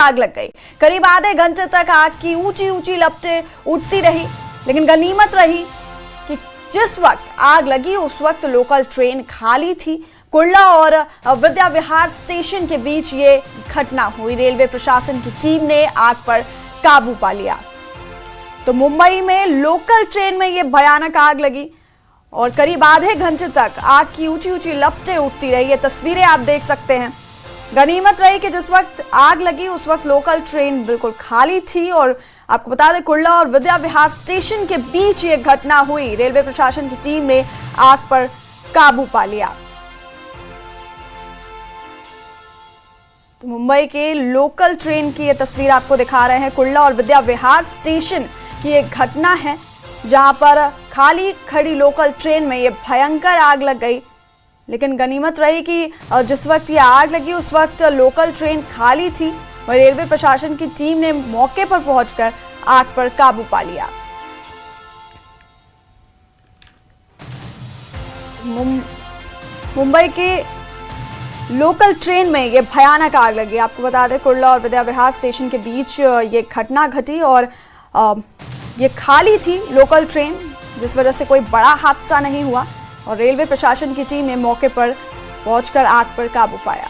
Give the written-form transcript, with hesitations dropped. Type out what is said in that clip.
आग लग गई। करीब आधे घंटे तक आग की ऊंची ऊंची लपटें उठती रही, लेकिन गनीमत रही कि जिस वक्त आग लगी उस वक्त लोकल ट्रेन खाली थी। कुर्ला और विद्या विहार स्टेशन के बीच ये घटना हुई। रेलवे प्रशासन की टीम ने आग पर काबू पा लिया। तो मुंबई में लोकल ट्रेन में ये भयानक आग लगी और करीब आधे घंटे तक आग की ऊंची ऊंची लपटें उठती रही। ये तस्वीरें आप देख सकते हैं। गनीमत रही कि जिस वक्त आग लगी उस वक्त लोकल ट्रेन बिल्कुल खाली थी। और आपको बता दें, कुर्ला और विद्या विहार स्टेशन के बीच ये घटना हुई। रेलवे प्रशासन की टीम ने आग पर काबू पा लिया। तो मुंबई के लोकल ट्रेन की ये तस्वीर आपको दिखा रहे हैं। कुर्ला और विद्या विहार स्टेशन की एक घटना है जहां पर खाली खड़ी लोकल ट्रेन में ये भयंकर आग लग गई। लेकिन गनीमत रही कि जिस वक्त ये आग लगी उस वक्त लोकल ट्रेन खाली थी और रेलवे प्रशासन की टीम ने मौके पर पहुंचकर आग पर काबू पा लिया। मुंबई के लोकल ट्रेन में ये भयानक आग लगी। आपको बता दें, कुर्ला और विद्या विहार स्टेशन के बीच ये घटना घटी और ये खाली थी लोकल ट्रेन, जिस वजह से कोई बड़ा हादसा नहीं हुआ और रेलवे प्रशासन की टीम ने मौके पर पहुंचकर आग पर काबू पाया।